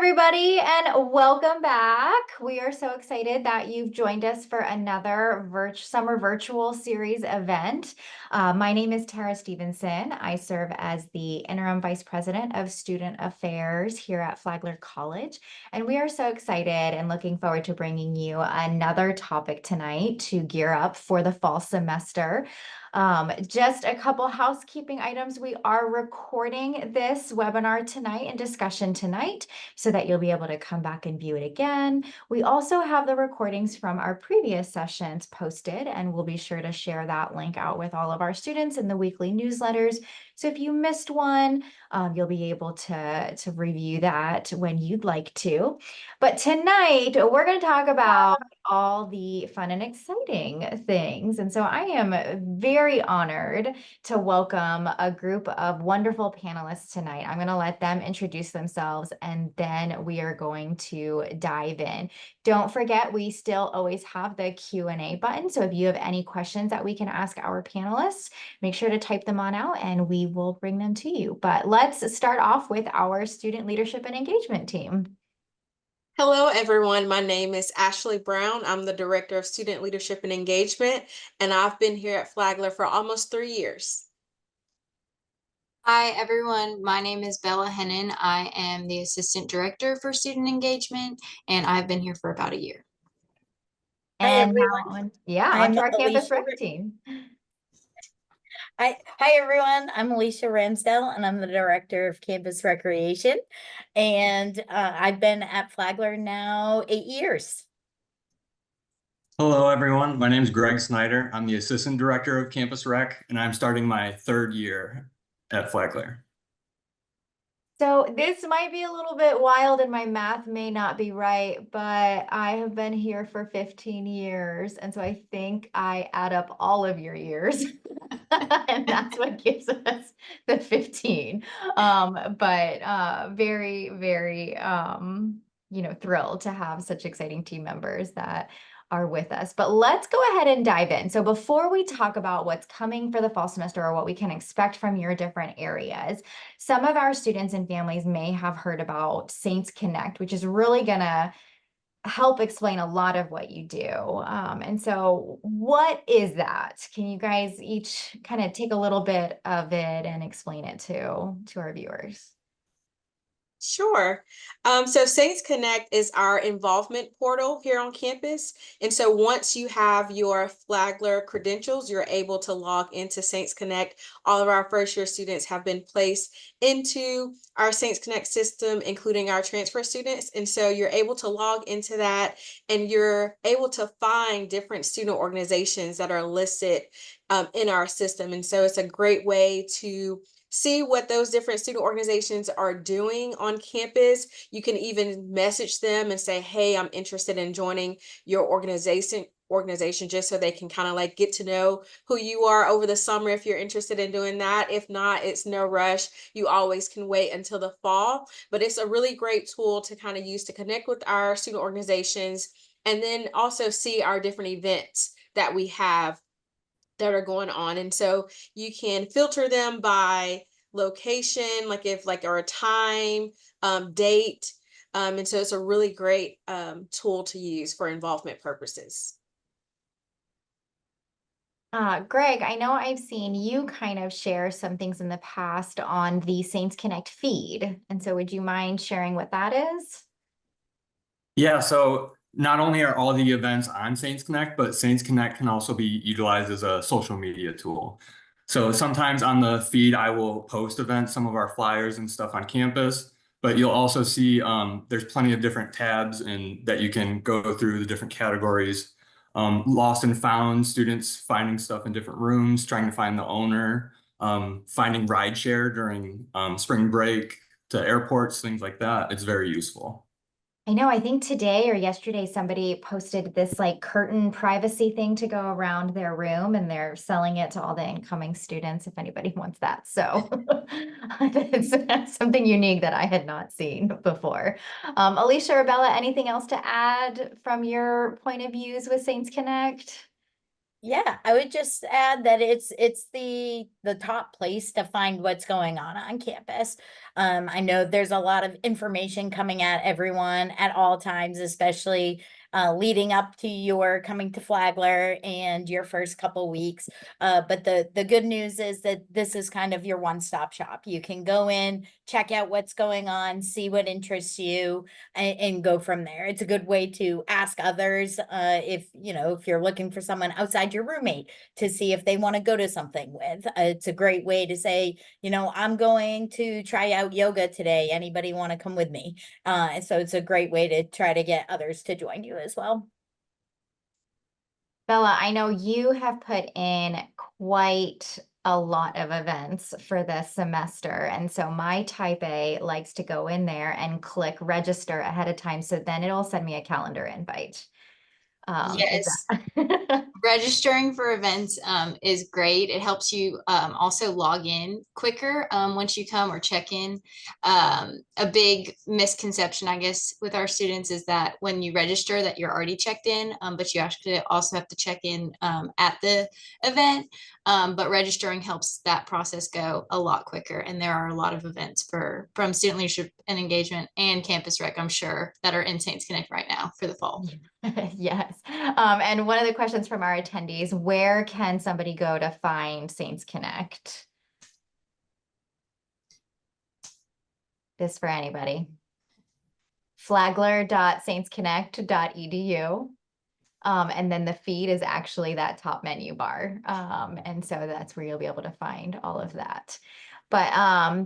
everybody, and welcome back. We are so excited that you've joined us for another summer virtual series event. My name is Tara Stevenson. I serve as the Interim Vice President of Student Affairs here at Flagler College, and we are so excited and looking forward to bringing you another topic tonight to gear up for the fall semester. Just a couple housekeeping items. We are recording this webinar tonight and discussion tonight so that you'll be able to come back and view it again. We also have the recordings from our previous sessions posted, and we'll be sure to share that link out with all of our students in the weekly newsletters. So if you missed one, you'll be able to review that when you'd like to. But tonight, we're going to talk about all the fun and exciting things. And so I am very honored to welcome a group of wonderful panelists tonight. I'm going to let them introduce themselves and then we are going to dive in. Don't forget, we still always have the Q&A button. So if you have any questions that we can ask our panelists, make sure to type them on out and we will bring them to you. But let's start off with our student leadership and engagement team. Hello, everyone. My name is Ashley Brown. I'm the Director of Student Leadership and Engagement, and I've been here at Flagler for almost 3 years. Hi, everyone. My name is Bella Hennon. I am the Assistant Director for Student Engagement, and I've been here for about a year. Hi, everyone. On to our campus rec team. Hi, everyone. I'm Alicia Ramsdell, and I'm the Director of Campus Recreation. And I've been at Flagler now 8 years. Hello, everyone. My name is Greg Snyder. I'm the Assistant Director of Campus Rec, and I'm starting my 3rd year at Flagler. So this might be a little bit wild and my math may not be right, but I have been here for 15 years. And so I think I add up all of your years and that's what gives us the 15. Very, very, thrilled to have such exciting team members that are with us. But let's go ahead and dive in. So before we talk about what's coming for the fall semester or what we can expect from your different areas, some of our students and families may have heard about Saints Connect, which is really going to help explain a lot of what you do. And so what is that? Can you guys each kind of take a little bit of it and explain it to our viewers? Sure. So Saints Connect is our involvement portal here on campus. And so once you have your Flagler credentials, you're able to log into Saints Connect. All of our first year students have been placed into our Saints Connect system, including our transfer students. And so you're able to log into that and you're able to find different student organizations that are listed in our system. And so it's a great way to see what those different student organizations are doing on campus. You can even message them and say, hey, I'm interested in joining your organization just so they can kind of like get to know who you are over the summer if you're interested in doing that. If not, it's no rush. You always can wait until the fall, but it's a really great tool to kind of use to connect with our student organizations and then also see our different events that we have that are going on. And so you can filter them by location, like if like or a time, date. And so it's a really great tool to use for involvement purposes. Greg, I know I've seen you kind of share some things in the past on the Saints Connect feed. And so would you mind sharing what that is? Yeah, so not only are all the events on Saints Connect, but Saints Connect can also be utilized as a social media tool. So sometimes on the feed, I will post events, some of our flyers and stuff on campus, but you'll also see there's plenty of different tabs and that you can go through the different categories. Lost and found, students finding stuff in different rooms, trying to find the owner, finding rideshare during spring break to airports, things like that. It's very useful. I know, I think today or yesterday, somebody posted this like curtain privacy thing to go around their room and they're selling it to all the incoming students if anybody wants that. So that's something unique that I had not seen before. Alicia or Bella, anything else to add from your point of views with Saints Connect? Yeah, I would just add that it's the top place to find what's going on campus. I know there's a lot of information coming at everyone at all times, especially leading up to your coming to Flagler and your first couple weeks. But the good news is that this is kind of your one-stop shop. You can go in, check out what's going on, see what interests you, and go from there. It's a good way to ask others if if you're looking for someone outside your roommate to see if they want to go to something with. It's a great way to say, I'm going to try out yoga today. Anybody want to come with me? And so it's a great way to try to get others to join you as well. Bella, I know you have put in quite a lot of events for this semester. And so my type A likes to go in there and click register ahead of time. So then it'll send me a calendar invite. Is Yes. that- Registering for events is great. It helps you also log in quicker once you come or check in. A big misconception, I guess, with our students is that when you register that you're already checked in, but you actually also have to check in at the event. But registering helps that process go a lot quicker. And there are a lot of events from student leadership and engagement and campus rec, I'm sure, that are in Saints Connect right now for the fall. Yes. And one of the questions from our attendees, where can somebody go to find Saints Connect? This for anybody. flagler.saintsconnect.edu. And then the feed is actually that top menu bar. And so that's where you'll be able to find all of that. But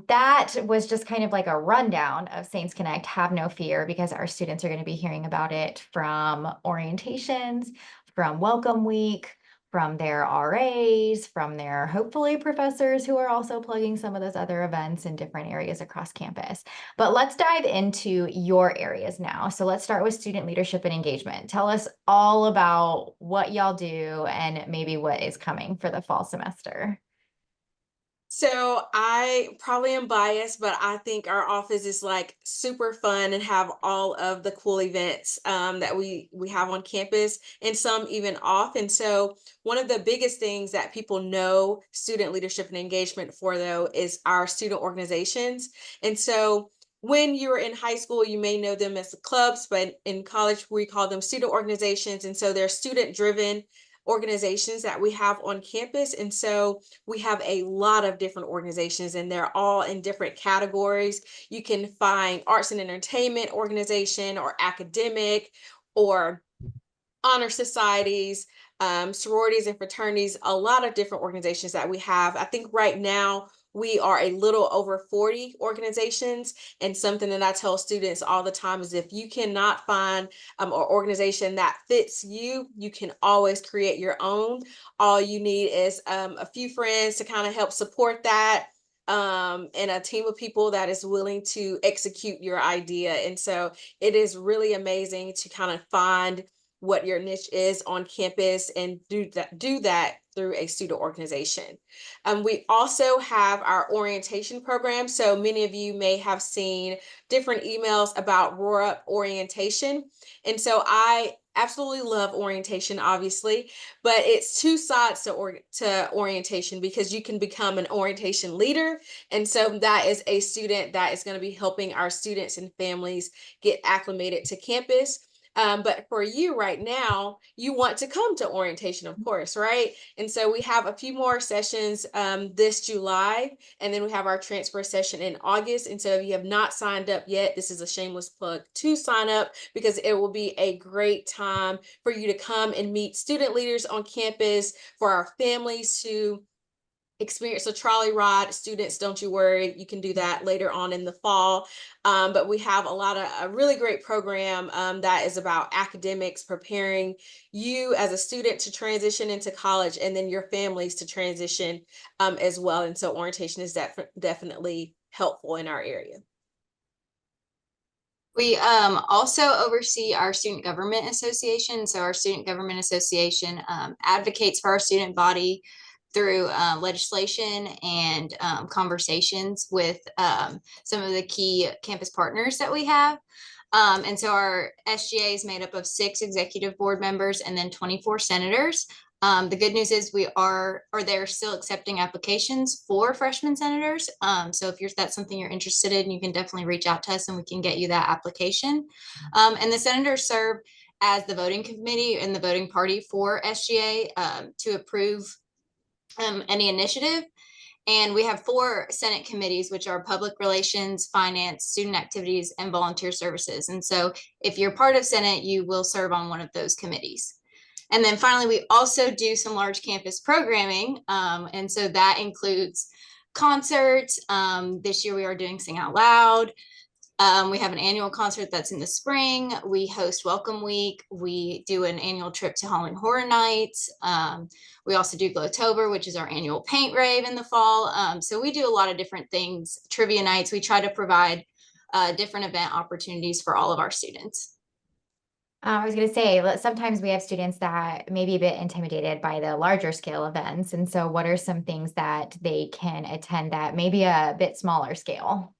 that was just kind of like a rundown of Saints Connect. Have no fear, because our students are going to be hearing about it from orientations, from Welcome Week, from their RAs, from their hopefully professors who are also plugging some of those other events in different areas across campus. But let's dive into your areas now. So let's start with student leadership and engagement. Tell us all about what y'all do and maybe what is coming for the fall semester. So I probably am biased, but I think our office is like super fun and have all of the cool events that we have on campus, and some even off. And so one of the biggest things that people know student leadership and engagement for, though, is our student organizations. And so when you're in high school, you may know them as the clubs, but in college we call them student organizations. And so they're student driven organizations that we have on campus. And so we have a lot of different organizations, and they're all in different categories. You can find arts and entertainment organization, or academic, or honor societies, sororities and fraternities, a lot of different organizations that we have. I think right now we are a little over 40 organizations. And something that I tell students all the time is, if you cannot find an organization that fits you, you can always create your own. All you need is a few friends to kind of help support that, and a team of people that is willing to execute your idea. And so it is really amazing to kind of find what your niche is on campus and do that through a student organization. We also have our orientation program. So many of you may have seen different emails about Roar Up orientation. And so I absolutely love orientation, obviously, but it's two sides to orientation, because you can become an orientation leader. And so that is a student that is going to be helping our students and families get acclimated to campus. But for you right now, you want to come to orientation, of course, right? And so we have a few more sessions this July, and then we have our transfer session in August. And so if you have not signed up yet, this is a shameless plug to sign up, because it will be a great time for you to come and meet student leaders on campus, for our families to experience a trolley ride. Students, don't you worry, you can do that later on in the fall. But we have a really great program that is about academics, preparing you as a student to transition into college, and then your families to transition as well. And so orientation is definitely helpful in our area. We also oversee our Student Government Association. So our Student Government Association advocates for our student body through legislation and conversations with some of the key campus partners that we have. And so our SGA is made up of 6 executive board members and then 24 senators. The good news is they're still accepting applications for freshman senators. So if that's something you're interested in, you can definitely reach out to us and we can get you that application. And the senators serve as the voting committee and the voting party for SGA to approve any initiative. And we have 4 Senate committees, which are public relations, finance, student activities, and volunteer services. And so if you're part of Senate, you will serve on one of those committees. And then finally, we also do some large campus programming. And so that includes concerts. This year we are doing Sing Out Loud. We have an annual concert that's in the spring. We host Welcome Week. We do an annual trip to Halloween Horror Nights. We also do Glowtober, which is our annual paint rave in the fall. So we do a lot of different things. Trivia nights. We try to provide different event opportunities for all of our students. I was going to say, sometimes we have students that may be a bit intimidated by the larger scale events. And so what are some things that they can attend that maybe a bit smaller scale?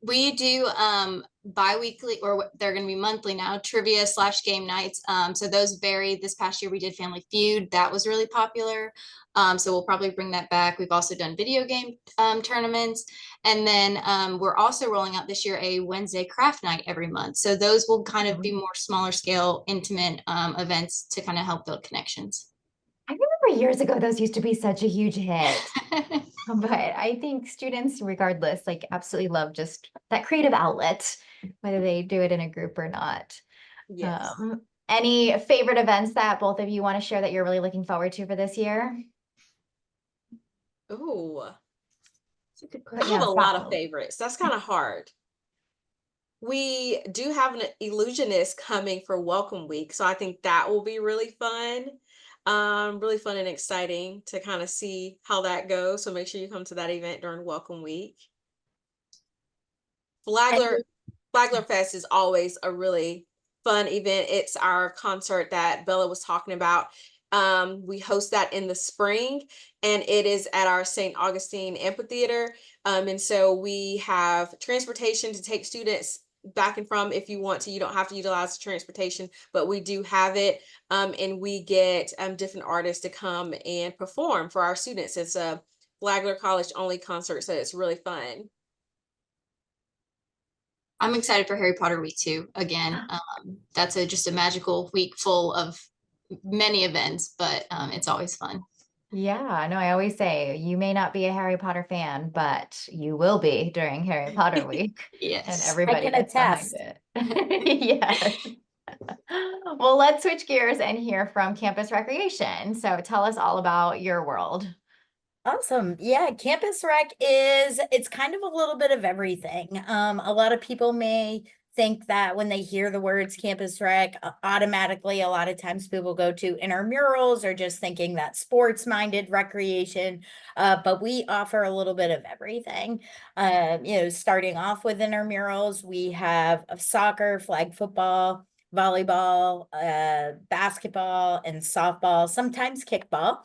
We do bi-weekly, or they're going to be monthly now, trivia / game nights. So those vary. This past year we did Family Feud. That was really popular. So we'll probably bring that back. We've also done video game tournaments. And then we're also rolling out this year a Wednesday craft night every month. So those will kind of be more smaller scale, intimate events to kind of help build connections. I remember years ago, those used to be such a huge hit. But I think students, regardless, like absolutely love just that creative outlet, whether they do it in a group or not. Yes. Any favorite events that both of you want to share that you're really looking forward to for this year? Ooh, Put I you have on a the lot of spot. favorites. That's kind of hard. We do have an illusionist coming for Welcome Week, so I think that will be really fun. Really fun and exciting to kind of see how that goes. So make sure you come to that event during Welcome Week. Flagler Fest is always a really fun event. It's our concert that Bella was talking about. We host that in the spring, and it is at our St. Augustine Amphitheater. And so we have transportation to take students back and from if you want to. You don't have to utilize the transportation, but we do have it. And we get different artists to come and perform for our students. It's a Flagler College only concert, so it's really fun. I'm excited for Harry Potter Week too. Again, that's just a magical week full of many events, but it's always fun. Yeah, no, I always say you may not be a Harry Potter fan, but you will be during Harry Potter Week. And Yes. everybody can gets behind attest. it. Yes. Well, let's switch gears and hear from Campus Recreation. So tell us all about your world. Awesome. Yeah, Campus Rec it's kind of a little bit of everything. A lot of people may think that when they hear the words Campus Rec, automatically a lot of times people go to intramurals or just thinking that sports-minded recreation. But we offer a little bit of everything. Starting off with intramurals, we have soccer, flag football, volleyball, basketball, and softball, sometimes kickball.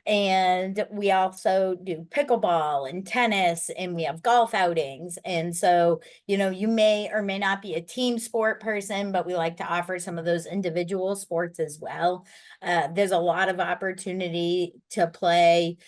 And we also do pickleball and tennis, and we have golf outings. And so, you may or may not be a team sport person, but we like to offer some of those individual sports as well. There's a lot of opportunity to play.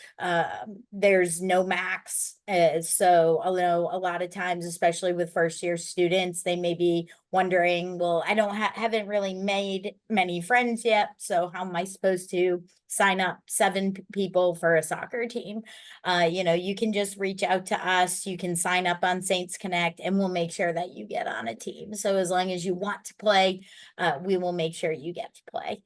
There's no max. So I know a lot of times, especially with first year students, they may be wondering, well, I haven't really made many friends yet. So how am I supposed to sign up 7 people for a soccer team? You can just reach out to us. You can sign up on Saints Connect and we'll make sure that you get on a team. So as long as you want to play, we will make sure you get to play.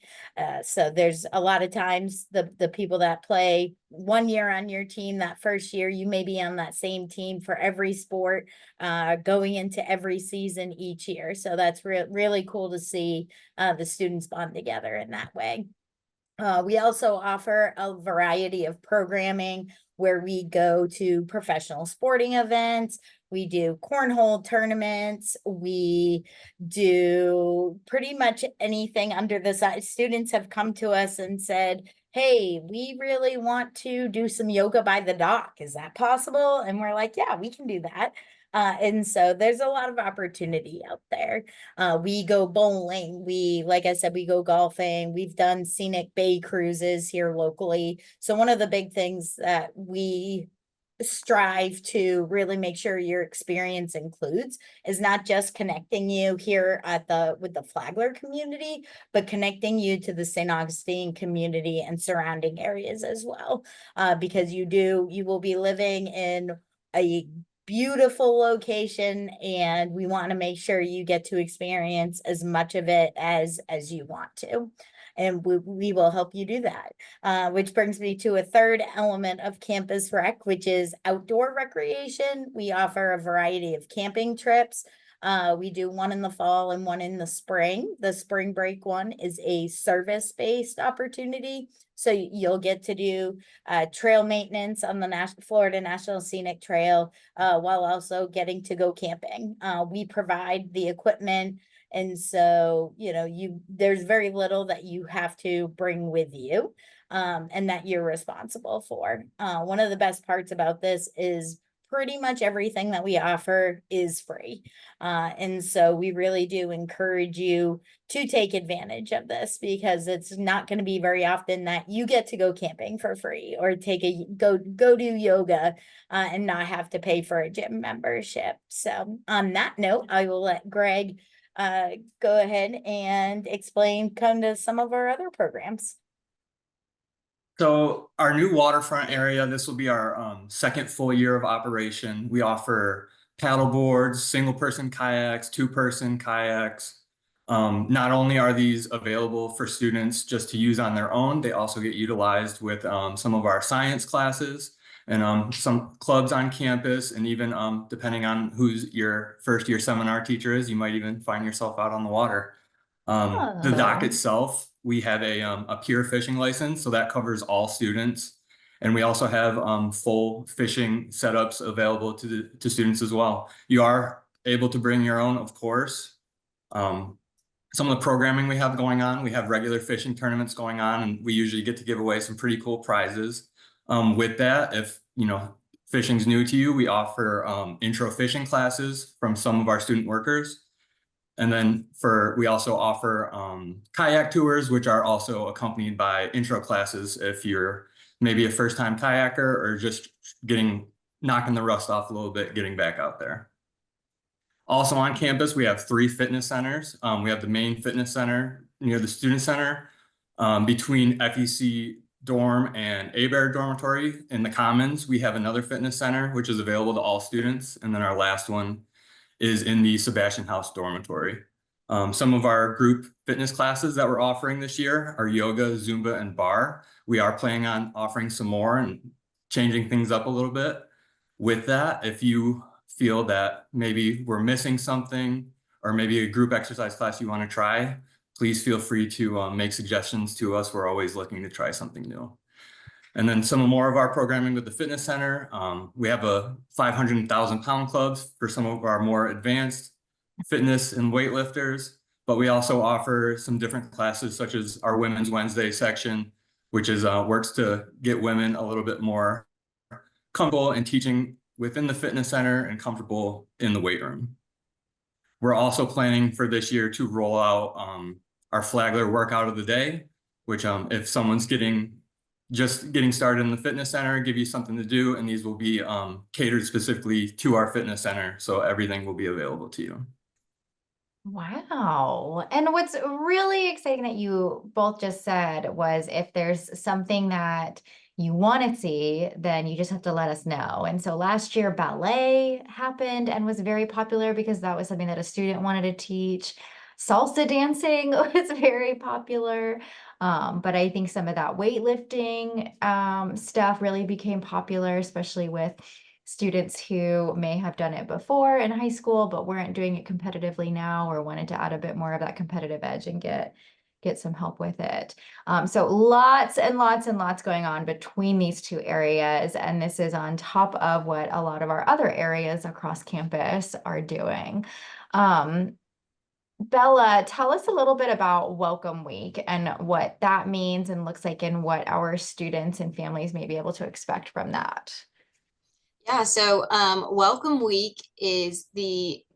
So there's a lot of times the people that play 1 year on your team, that first year, you may be on that same team for every sport, going into every season each year. So that's really cool to see the students bond together in that way. We also offer a variety of programming where we go to professional sporting events. We do cornhole tournaments. We do pretty much anything under the sun. Students have come to us and said, hey, we really want to do some yoga by the dock. Is that possible? And we're like, yeah, we can do that. And so there's a lot of opportunity out there. We go bowling. Like I said, we go golfing. We've done scenic bay cruises here locally. So one of the big things that we strive to really make sure your experience includes is not just connecting you here with the Flagler community, but connecting you to the St. Augustine community and surrounding areas as well. Because you will be living in a beautiful location, and we want to make sure you get to experience as much of it as you want to. And we will help you do that. Which brings me to a third element of Campus Rec, which is outdoor recreation. We offer a variety of camping trips. We do one in the fall and one in the spring. The spring break one is a service-based opportunity. So you'll get to do trail maintenance on the Florida National Scenic Trail while also getting to go camping. We provide the equipment. And so, there's very little that you have to bring with you and that you're responsible for. One of the best parts about this is pretty much everything that we offer is free. And so we really do encourage you to take advantage of this, because it's not going to be very often that you get to go camping for free or go do yoga and not have to pay for a gym membership. So on that note, I will let Greg go ahead and explain kind of some of our other programs. So our new waterfront area, this will be our second full year of operation. We offer paddle boards, single person kayaks, 2-person kayaks. Not only are these available for students just to use on their own, they also get utilized with some of our science classes and some clubs on campus. And even depending on who's your first year seminar teacher is, you might even find yourself out on the water. The dock itself, we have a pure fishing license, so that covers all students. And we also have full fishing setups available to students as well. You are able to bring your own, of course. Some of the programming we have going on, we have regular fishing tournaments going on, and we usually get to give away some pretty cool prizes. With that, if fishing's new to you, we offer intro fishing classes from some of our student workers. And then we also offer kayak tours, which are also accompanied by intro classes if you're maybe a first-time kayaker or just knocking the rust off a little bit, getting back out there. Also on campus, we have 3 fitness centers. We have the main fitness center near the student center between FEC dorm and Abair dormitory. In the Commons, we have another fitness center, which is available to all students. And then our last one is in the Sebastian House dormitory. Some of our group fitness classes that we're offering this year are yoga, Zumba, and bar. We are planning on offering some more and changing things up a little bit. With that, if you feel that maybe we're missing something or maybe a group exercise class you want to try, please feel free to make suggestions to us. We're always looking to try something new. And then some more of our programming with the fitness center. We have a 500,000 pound clubs for some of our more advanced fitness and weightlifters, but we also offer some different classes such as our Women's Wednesday section, which is works to get women a little bit more comfortable in teaching within the fitness center and comfortable in the weight room. We're also planning for this year to roll out our Flagler workout of the day, which if someone's just getting started in the fitness center, give you something to do, and these will be catered specifically to our fitness center, so everything will be available to you. Wow. And what's really exciting that you both just said was if there's something that you want to see, then you just have to let us know. And so last year ballet happened and was very popular because that was something that a student wanted to teach. Salsa dancing was very popular. But I think some of that weightlifting stuff really became popular, especially with students who may have done it before in high school, but weren't doing it competitively now or wanted to add a bit more of that competitive edge and get some help with it. So lots and lots and lots going on between these 2 areas. And this is on top of what a lot of our other areas across campus are doing. Bella, tell us a little bit about Welcome Week and what that means and looks like and what our students and families may be able to expect from that. Yeah, so Welcome Week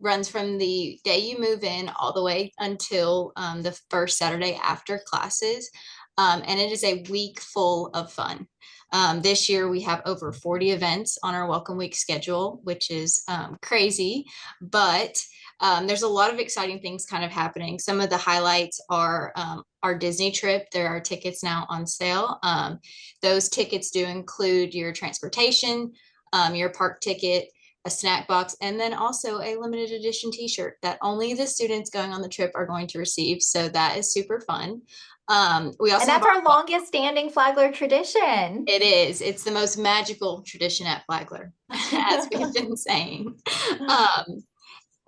runs from the day you move in all the way until the first Saturday after classes. And it is a week full of fun. This year we have over 40 events on our Welcome Week schedule, which is crazy, but there's a lot of exciting things kind of happening. Some of the highlights are our Disney trip. There are tickets now on sale. Those tickets do include your transportation, your park ticket, a snack box, and then also a limited edition t-shirt that only the students going on the trip are going to receive. So that is super fun. We also And have that's our longest standing Flagler tradition. it is. It's the most magical tradition at Flagler, as we've been saying.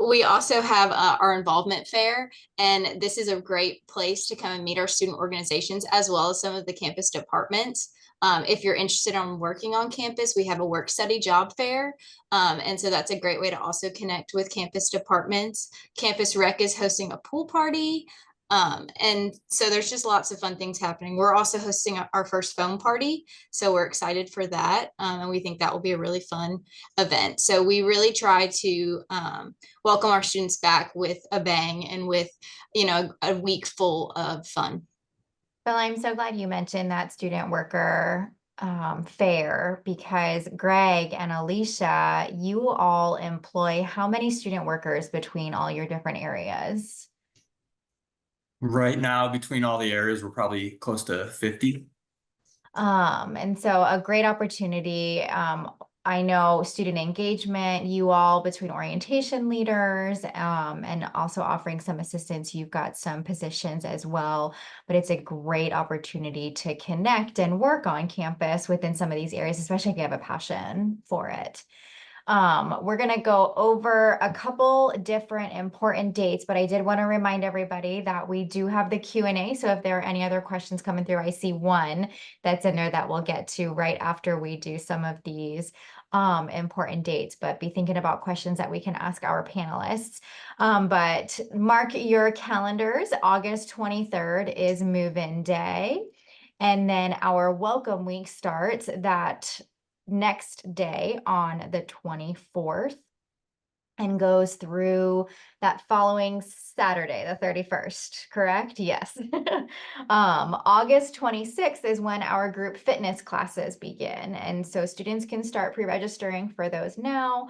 We also have our involvement fair, and this is a great place to come and meet our student organizations as well as some of the campus departments. If you're interested in working on campus, we have a work study job fair. And so that's a great way to also connect with campus departments. Campus Rec is hosting a pool party. And so there's just lots of fun things happening. We're also hosting our first foam party. So we're excited for that. And we think that will be a really fun event. So we really try to welcome our students back with a bang and with, a week full of fun. Well, I'm so glad you mentioned that student worker fair, because Greg and Alicia, you all employ how many student workers between all your different areas? Right now, between all the areas, we're probably close to 50. And so a great opportunity. I know student engagement, you all between orientation leaders, and also offering some assistance, you've got some positions as well, but it's a great opportunity to connect and work on campus within some of these areas, especially if you have a passion for it. We're going to go over a couple different important dates, but I did want to remind everybody that we do have the Q&A. So if there are any other questions coming through, I see one that's in there that we'll get to right after we do some of these important dates, but be thinking about questions that we can ask our panelists. But mark your calendars. August 23rd is move-in day. And then our welcome week starts that next day on the 24th and goes through that following Saturday, the 31st, correct? Yes. August 26th is when our group fitness classes begin. And so students can start pre-registering for those now,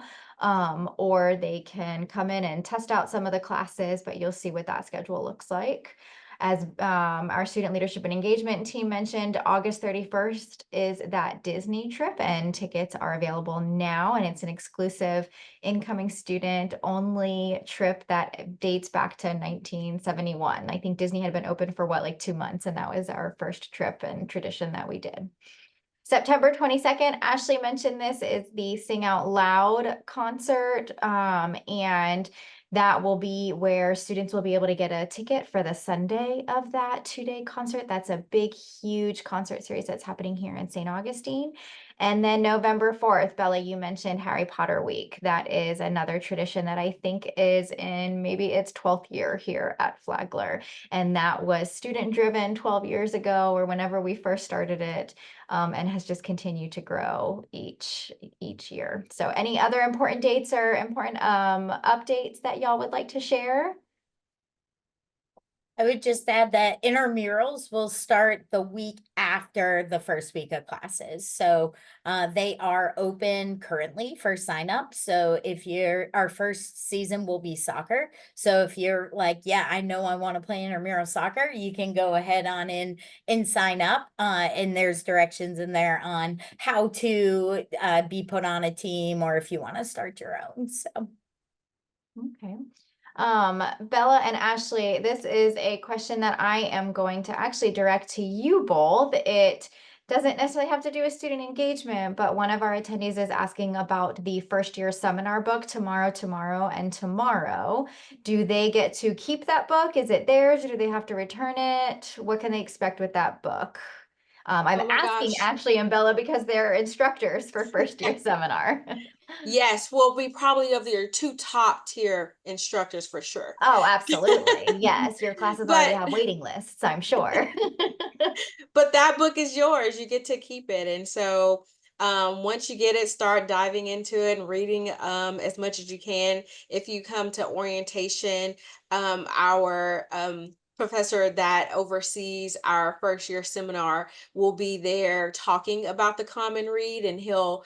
or they can come in and test out some of the classes, but you'll see what that schedule looks like. As our student leadership and engagement team mentioned, August 31st is that Disney trip, and tickets are available now, and it's an exclusive incoming student only trip that dates back to 1971. I think Disney had been open for like 2 months, and that was our first trip and tradition that we did. September 22nd, Ashley mentioned this, is the Sing Out Loud concert, and that will be where students will be able to get a ticket for the Sunday of that 2-day concert. That's a big, huge concert series that's happening here in St. Augustine. And then November 4th, Bella, you mentioned Harry Potter Week. That is another tradition that I think is in maybe its 12th year here at Flagler. And that was student driven 12 years ago, or whenever we first started it, and has just continued to grow each year. So any other important dates or important updates that y'all would like to share? I would just add that intramurals will start the week after the first week of classes. So they are open currently for sign up. So if our first season will be soccer. So if you're like, yeah, I know I want to play intramural soccer, you can go ahead on in and sign up. And there's directions in there on how to be put on a team, or if you want to start your own. So. Okay. Bella and Ashley, this is a question that I am going to actually direct to you both. It doesn't necessarily have to do with student engagement, but one of our attendees is asking about the first year seminar book, Tomorrow, and Tomorrow. Do they get to keep that book? Is it theirs, or do they have to return it? What can they expect with that book? I'm Oh my asking gosh. Ashley and Bella because they're instructors for first year seminar. Yes, we'll be probably of your 2 top tier instructors for sure. Oh, absolutely. Yes, your classes already But have waiting lists, I'm sure. but that book is yours. You get to keep it. And so Once you get it, start diving into it and reading as much as you can. If you come to orientation, our professor that oversees our first year seminar will be there talking about the Common Read, and he'll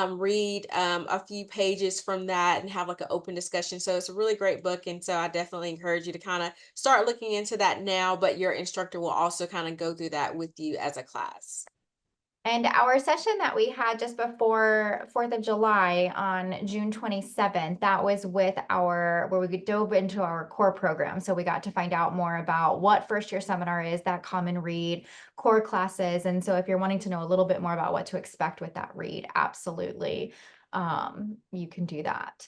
read a few pages from that and have like an open discussion. So it's a really great book. And so I definitely encourage you to kind of start looking into that now, but your instructor will also kind of go through that with you as a class. And our session that we had just before 4th of July on June 27th, that was with where we dove into our core program. So we got to find out more about what first year seminar is, that Common Read, core classes. And so if you're wanting to know a little bit more about what to expect with that read, absolutely, you can do that.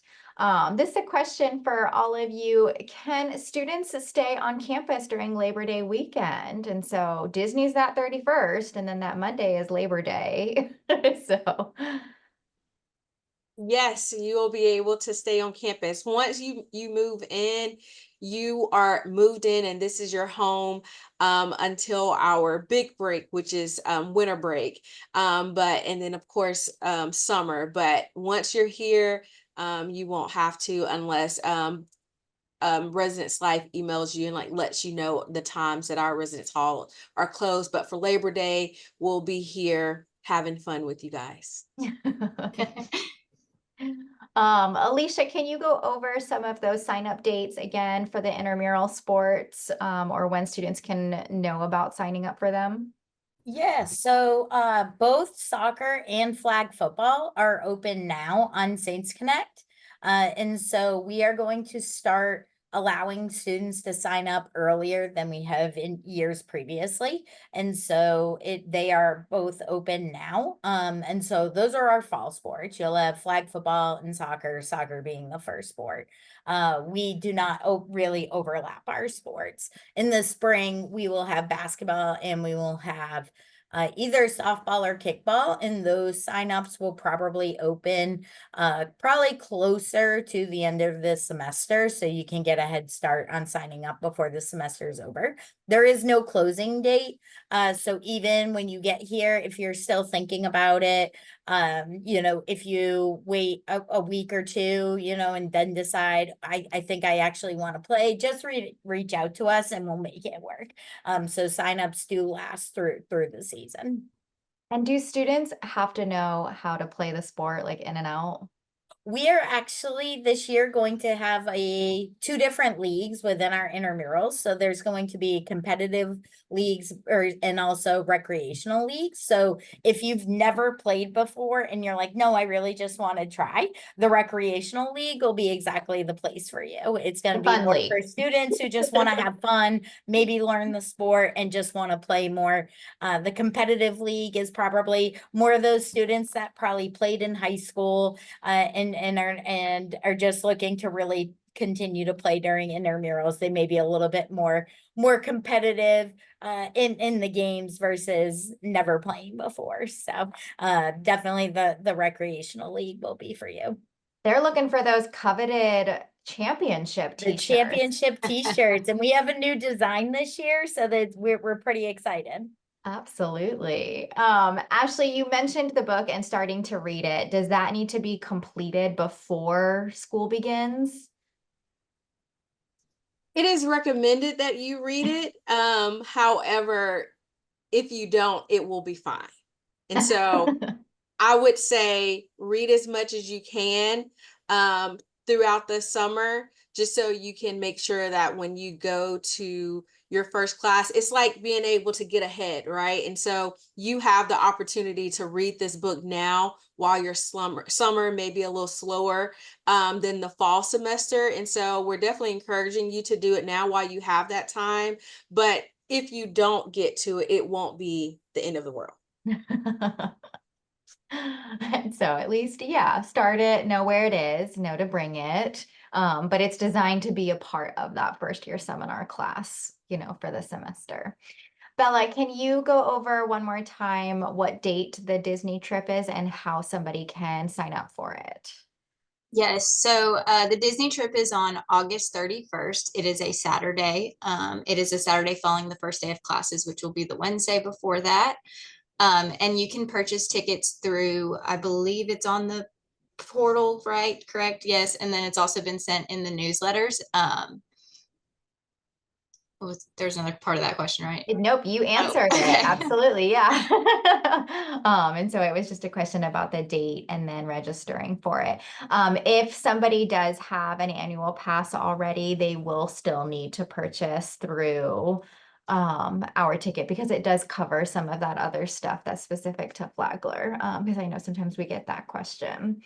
This is a question for all of you. Can students stay on campus during Labor Day weekend? And so Disney's that 31st, and then that Monday is Labor Day. So Yes, you will be able to stay on campus. Once you move in, you are moved in, and this is your home until our big break, which is winter break. And then of course summer. But once you're here, you won't have to unless Residence Life emails you and like lets you know the times that our residence hall are closed. But for Labor Day, we'll be here having fun with you guys. Alicia, can you go over some of those sign up dates again for the intramural sports, or when students can know about signing up for them? Yeah, so both soccer and flag football are open now on Saints Connect. And so we are going to start allowing students to sign up earlier than we have in years previously. And so they are both open now. And so those are our fall sports. You'll have flag football and soccer being the first sport. We do not really overlap our sports. In the spring, we will have basketball and we will have either softball or kickball, and those signups will probably open probably closer to the end of the semester, so you can get a head start on signing up before the semester is over. There is no closing date, so even when you get here, if you're still thinking about it, if you wait a week or two, and then decide, I think I actually want to play, just reach out to us and we'll make it work. So signups do last through the season. And do students have to know how to play the sport, like in and out? We are actually this year going to have two different leagues within our intramurals. So there's going to be competitive leagues and also recreational leagues. So if you've never played before and you're like, no, I really just want to try, the recreational league will be exactly the place for you. It's going to be more for students who just want to have fun, maybe learn the sport and just want to play more. The competitive league is probably more of those students that probably played in high school and are just looking to really continue to play during intramurals. They may be a little bit more competitive in the games versus never playing before. So definitely the recreational league will be for you. They're looking for those coveted championship t-shirts. The championship t-shirts, and we have a new design this year, so that we're pretty excited. Absolutely. Ashley, you mentioned the book and starting to read it. Does that need to be completed before school begins? It is recommended that you read it. However, if you don't, it will be fine. And so I would say read as much as you can throughout the summer, just so you can make sure that when you go to your first class, it's like being able to get ahead, right? And so you have the opportunity to read this book now while your summer may be a little slower than the fall semester. And so we're definitely encouraging you to do it now while you have that time. But if you don't get to it, it won't be the end of the world. And so at least, yeah, start it, know where it is, know to bring it. But it's designed to be a part of that first year seminar class, for the semester. Bella, can you go over one more time what date the Disney trip is and how somebody can sign up for it? Yes, so the Disney trip is on August 31st. It is a Saturday. It is a Saturday following the first day of classes, which will be the Wednesday before that. And you can purchase tickets through, I believe it's on the portal, right? Correct? Yes. And then it's also been sent in the newsletters. There's another part of that question, right? Nope, you answered it. okay. Absolutely, yeah. And so it was just a question about the date and then registering for it. If somebody does have an annual pass already, they will still need to purchase through our ticket because it does cover some of that other stuff that's specific to Flagler. Because I know sometimes we get that question.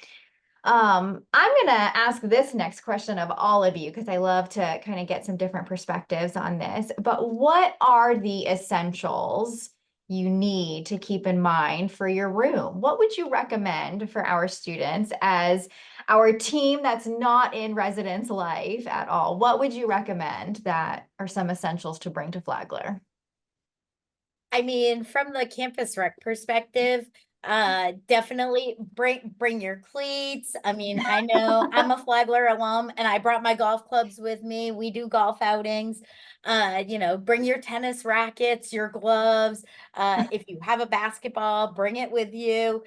I'm gonna ask this next question of all of you because I love to kind of get some different perspectives on this. But what are the essentials you need to keep in mind for your room? What would you recommend for our students as our team that's not in residence life at all? What would you recommend that are some essentials to bring to Flagler? I mean, from the campus rec perspective, definitely bring your cleats. I mean, I know I'm a Flagler alum and I brought my golf clubs with me. We do golf outings. You know, bring your tennis rackets, your gloves. If you have a basketball, bring it with you.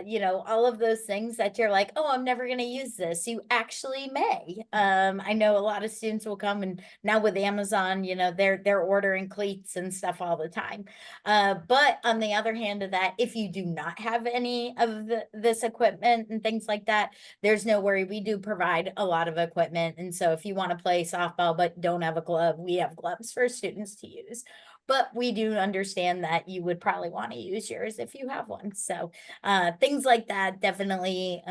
You know, all of those things that you're like, oh, I'm never going to use this. You actually may. I know a lot of students will come, and now with Amazon, you know, they're ordering cleats and stuff all the time. But on the other hand of that, if you do not have any of this equipment and things like that, there's no worry. We do provide a lot of equipment. And so if you want to play softball but don't have a glove, we have gloves for students to use. But we do understand that you would probably want to use yours if you have one. So things like that, definitely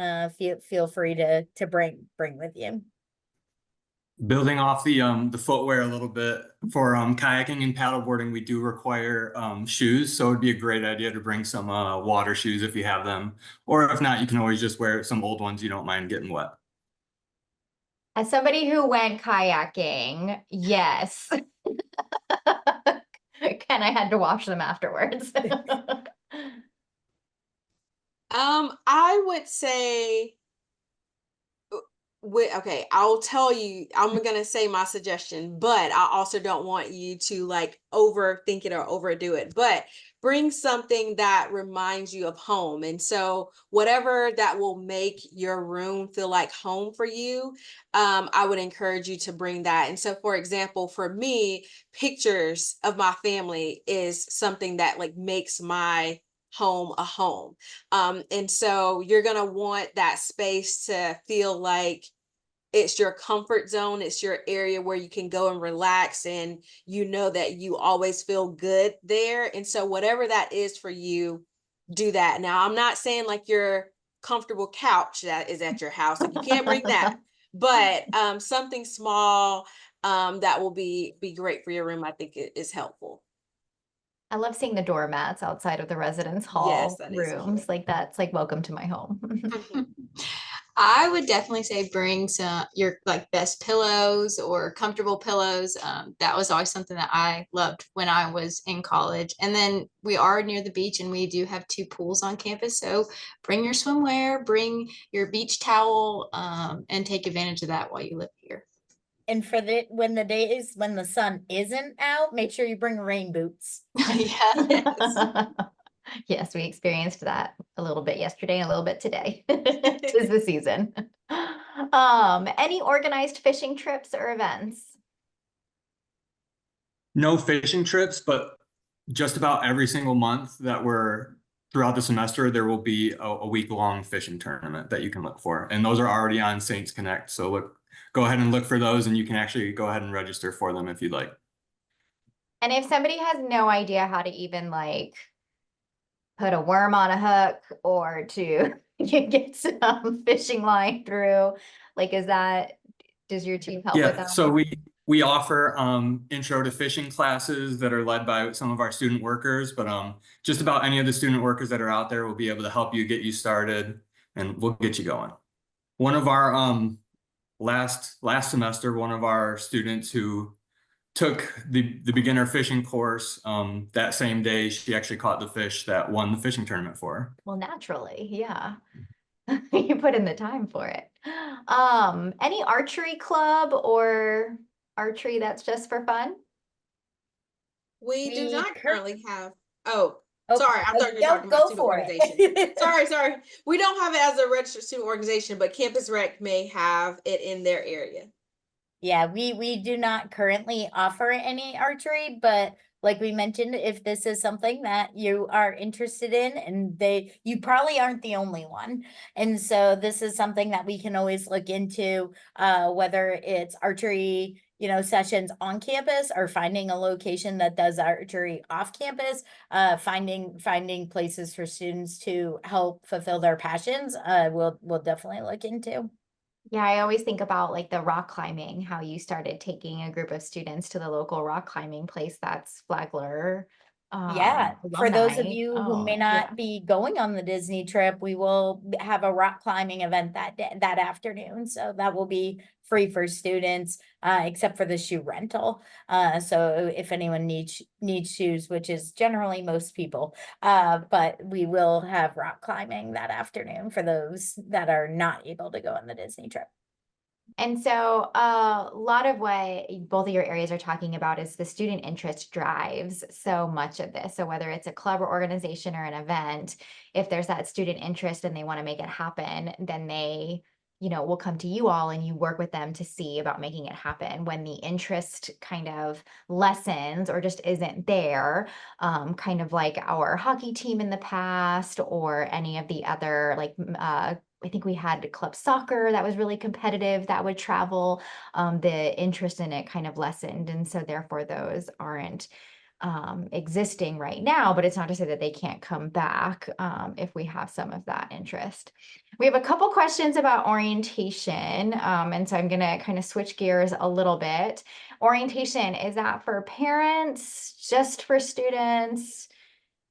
feel free to bring with you. Building off the footwear a little bit, for kayaking and paddleboarding, we do require shoes, so it'd be a great idea to bring some water shoes if you have them, or if not, you can always just wear some old ones you don't mind getting wet. As somebody who went kayaking, yes. And I had to wash them afterwards. I would say, okay, I'll tell you, I'm gonna say my suggestion, but I also don't want you to like overthink it or overdo it. But bring something that reminds you of home. And so whatever that will make your room feel like home for you, I would encourage you to bring that. And so, for example, for me, pictures of my family is something that like makes my home a home. And so you're going to want that space to feel like it's your comfort zone. It's your area where you can go and relax, and you know that you always feel good there. And so whatever that is for you, do that. Now, I'm not saying like your comfortable couch that is at your house. Like you can't bring that, but something small that will be great for your room, I think it is helpful. I love seeing the doormats outside of the residence Yes, hall that is rooms. cute. Like that's like welcome to my home. I would definitely say bring your like best pillows or comfortable pillows. That was always something that I loved when I was in college. And then we are near the beach and we do have 2 pools on campus. So bring your swimwear, bring your beach towel, and take advantage of that while you live here. And for when the sun isn't out, make sure you bring rain boots. Yes. Yes, we experienced that a little bit yesterday and a little bit today. 'Tis the season. Any organized fishing trips or events? No fishing trips, but just about every single month that we're throughout the semester, there will be a week-long fishing tournament that you can look for. And those are already on Saints Connect. So go ahead and look for those, and you can actually go ahead and register for them if you'd like. And if somebody has no idea how to even like put a worm on a hook or to get some fishing line through, like, does your team help with Yeah, that? so we offer intro to fishing classes that are led by some of our student workers, but just about any of the student workers that are out there will be able to help you, get you started, and we'll get you going. One of our last semester, one of our students who took the beginner fishing course, that same day, she actually caught the fish that won the fishing tournament for her. Well, naturally, yeah. You put in the time for it. Any archery club or archery that's just for fun? We do We not currently have. Oh, Oh, Sorry, I thought you were don't talking go about student for organization. it. Sorry. We don't have it as a registered student organization, but Campus Rec may have it in their area. Yeah, we do not currently offer any archery, but like we mentioned, if this is something that you are interested in, and you probably aren't the only one. And so this is something that we can always look into, whether it's archery, sessions on campus, or finding a location that does archery off campus, finding places for students to help fulfill their passions, we'll definitely look into. Yeah, I always think about like the rock climbing, how you started taking a group of students to the local rock climbing place that's Flagler Yeah, for those of alumni. you who may Oh, not yeah. be going on the Disney trip, we will have a rock climbing event that afternoon. So that will be free for students, except for the shoe rental. So if anyone needs shoes, which is generally most people, but we will have rock climbing that afternoon for those that are not able to go on the Disney trip. And so a lot of what both of your areas are talking about is the student interest drives so much of this. So whether it's a club or organization or an event, if there's that student interest and they want to make it happen, then they, will come to you all and you work with them to see about making it happen. When the interest kind of lessens or just isn't there, kind of like our hockey team in the past or any of the other I think we had club soccer that was really competitive that would travel. The interest in it kind of lessened. And so therefore those aren't existing right now, but it's not to say that they can't come back if we have some of that interest. We have a couple questions about orientation. And so I'm going to kind of switch gears a little bit. Orientation, is that for parents, just for students?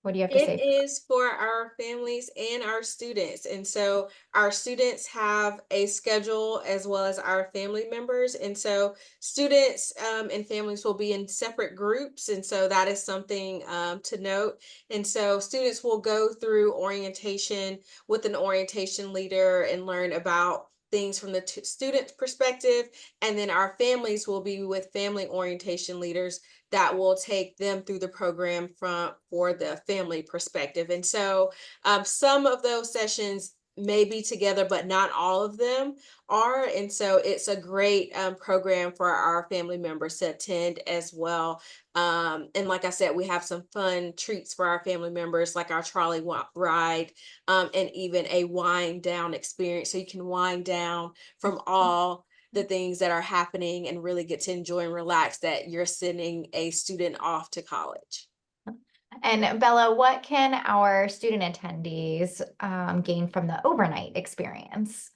What do you have to It say? is for our families and our students. And so our students have a schedule as well as our family members. And so students and families will be in separate groups. And so that is something to note. And so students will go through orientation with an orientation leader and learn about things from the student perspective. And then our families will be with family orientation leaders that will take them through the program for the family perspective. And so some of those sessions may be together, but not all of them are. And so it's a great program for our family members to attend as well. And like I said, we have some fun treats for our family members, like our trolley ride, and even a wind down experience. So you can wind down from all the things that are happening and really get to enjoy and relax that you're sending a student off to college. And Bella, what can our student attendees gain from the overnight experience?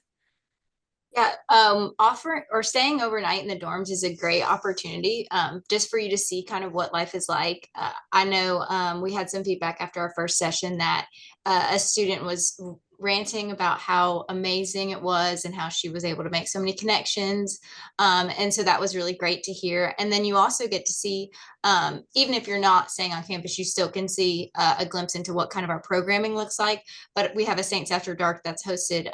Yeah, offering or staying overnight in the dorms is a great opportunity, just for you to see kind of what life is like. I know we had some feedback after our first session that a student was ranting about how amazing it was and how she was able to make so many connections. And so that was really great to hear. And then you also get to see, even if you're not staying on campus, you still can see a glimpse into what kind of our programming looks like. But we have a Saints After Dark that's hosted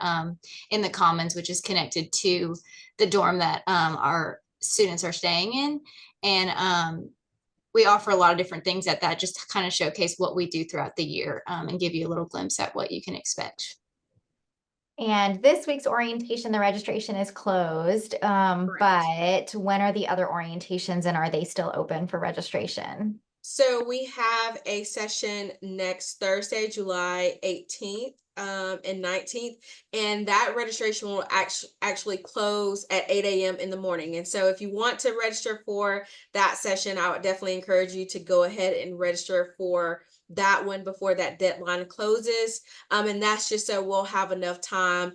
in the Commons, which is connected to the dorm that our students are staying in. And we offer a lot of different things at that, just to kind of showcase what we do throughout the year, and give you a little glimpse at what you can expect. And this week's orientation, the registration is closed, but when are the other orientations and are they still open for registration? So we have a session next Thursday, July 18th and 19th, and that registration will actually close at 8 a.m. in the morning. And so if you want to register for that session, I would definitely encourage you to go ahead and register for that one before that deadline closes. And that's just so we'll have enough time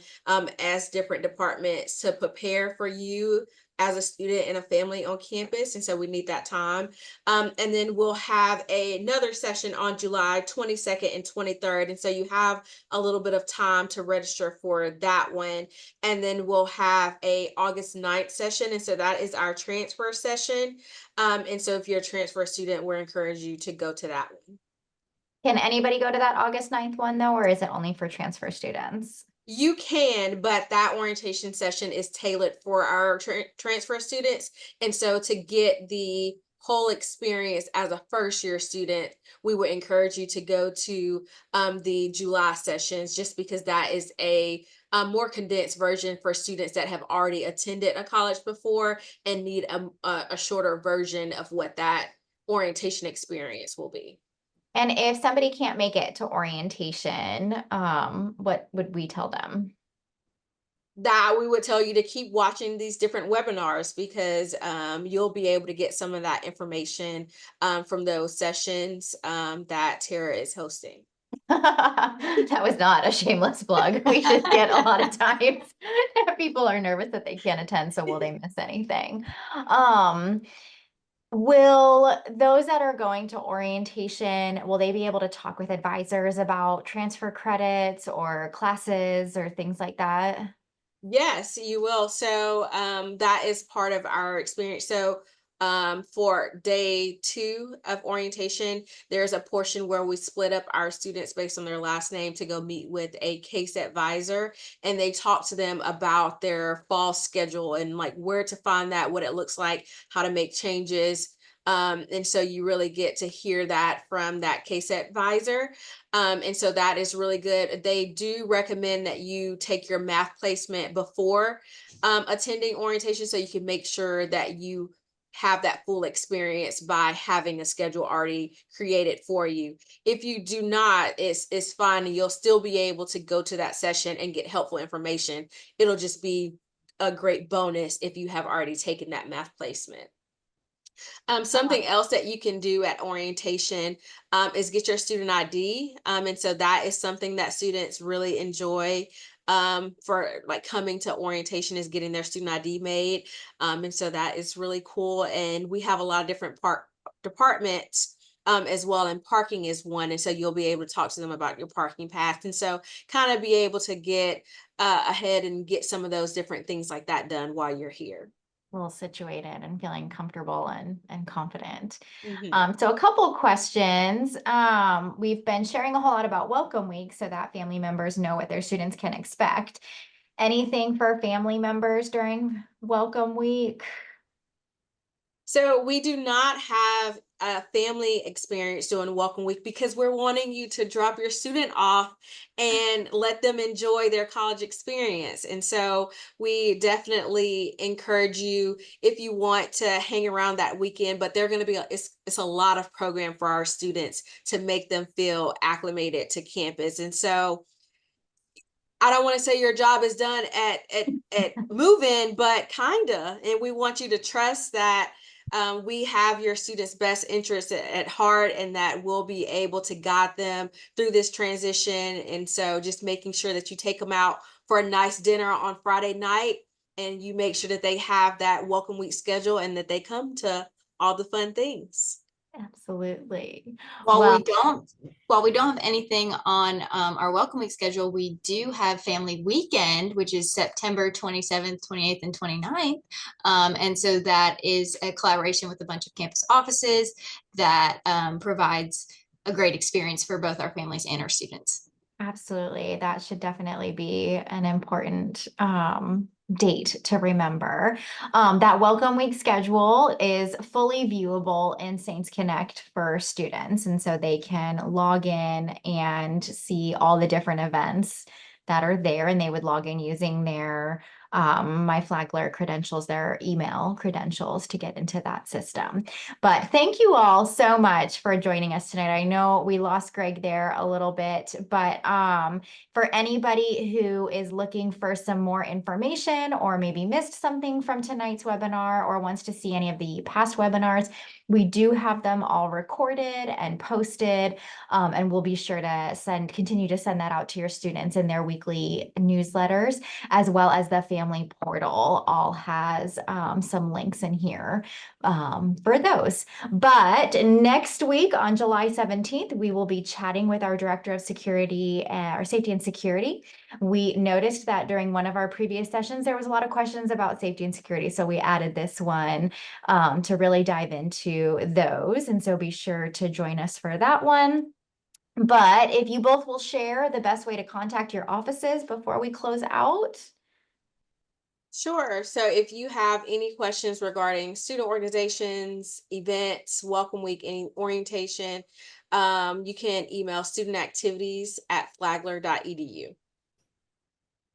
as different departments to prepare for you as a student and a family on campus. And so we need that time. And then we'll have another session on July 22nd and 23rd. And so you have a little bit of time to register for that one. And then we'll have a August 9th session. And so that is our transfer session. And so if you're a transfer student, we're encouraging you to go to that one. Can anybody go to that August 9th one though, or is it only for transfer students? You can, but that orientation session is tailored for our transfer students. And so to get the whole experience as a first year student, we would encourage you to go to the July sessions, just because that is a more condensed version for students that have already attended a college before and need a shorter version of what that orientation experience will be. And if somebody can't make it to orientation, what would we tell them? That we would tell you to keep watching these different webinars, because you'll be able to get some of that information from those sessions that Tara is hosting. That was not a shameless plug. We just get a lot of times people are nervous that they can't attend, so will they miss anything? Will those that are going to orientation, will they be able to talk with advisors about transfer credits or classes or things like that? Yes, you will. So that is part of our experience. So for day 2 of orientation, there's a portion where we split up our students based on their last name to go meet with a case advisor, and they talk to them about their fall schedule and like where to find that, what it looks like, how to make changes. And so you really get to hear that from that case advisor. And so that is really good. They do recommend that you take your math placement before attending orientation, so you can make sure that you have that full experience by having a schedule already created for you. If you do not, it's fine, and you'll still be able to go to that session and get helpful information. It'll just be a great bonus if you have already taken that math placement. Something else that you can do at orientation is get your student ID. And so that is something that students really enjoy for like coming to orientation, is getting their student ID made. And so that is really cool. And we have a lot of different departments as well, and parking is one. And so you'll be able to talk to them about your parking path. And so kind of be able to get ahead and get some of those different things like that done while you're here. Well situated and feeling comfortable and confident. Mhm. So a couple of questions. We've been sharing a whole lot about Welcome Week so that family members know what their students can expect. Anything for family members during Welcome Week? So we do not have a family experience during Welcome Week, because we're wanting you to drop your student off and let them enjoy their college experience. And so we definitely encourage you, if you want to hang around that weekend, but they're going to be, it's a lot of program for our students to make them feel acclimated to campus. And so I don't want to say your job is done at move-in, but kinda. And we want you to trust that we have your students' best interests at heart, and that we'll be able to guide them through this transition. And so just making sure that you take them out for a nice dinner on Friday night, and you make sure that they have that Welcome Week schedule and that they come to all the fun things. Absolutely. While Well, we don't have anything on our Welcome Week schedule, we do have Family Weekend, which is September 27th, 28th, and 29th. And so that is a collaboration with a bunch of campus offices that provides a great experience for both our families and our students. absolutely. That should definitely be an important date to remember. That Welcome Week schedule is fully viewable in Saints Connect for students. And so they can log in and see all the different events that are there, and they would log in using their My Flagler credentials, their email credentials, to get into that system. But thank you all so much for joining us tonight. I know we lost Greg there a little bit, but for anybody who is looking for some more information or maybe missed something from tonight's webinar or wants to see any of the past webinars, we do have them all recorded and posted, and we'll be sure to continue to send that out to your students in their weekly newsletters, as well as the family portal all has some links in here for those. But next week on July 17th, we will be chatting with our Director of Security, or Safety and Security. We noticed that during one of our previous sessions, there was a lot of questions about safety and security. So we added this one to really dive into those. And so be sure to join us for that one. But if you both will share the best way to contact your offices before we close out. Sure. So if you have any questions regarding student organizations, events, Welcome Week, any orientation, you can email studentactivities@flagler.edu.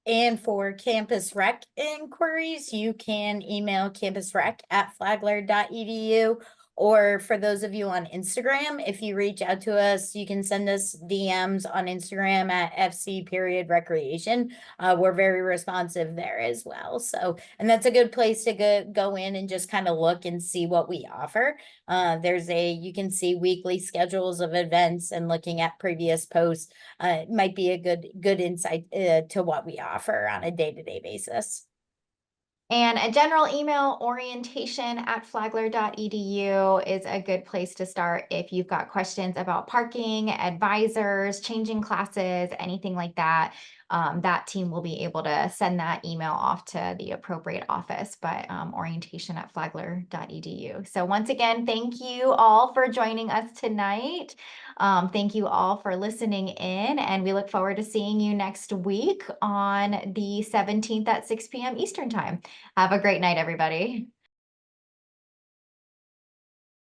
And for campus rec inquiries, you can email campusrec@flagler.edu. Or for those of you on Instagram, if you reach out to us, you can send us DMs on Instagram at FC.recreation. We're very responsive there as well. So, and that's a good place to go in and just kind of look and see what we offer. You can see weekly schedules of events, and looking at previous posts it might be a good insight to what we offer on a day-to-day basis. And a general email, orientation@flagler.edu, is a good place to start if you've got questions about parking, advisors, changing classes, anything like that. That team will be able to send that email off to the appropriate office, but orientation@flagler.edu. So once again, thank you all for joining us tonight. Thank you all for listening in, and we look forward to seeing you next week on the 17th at 6 p.m. Eastern Time. Have a great night, everybody.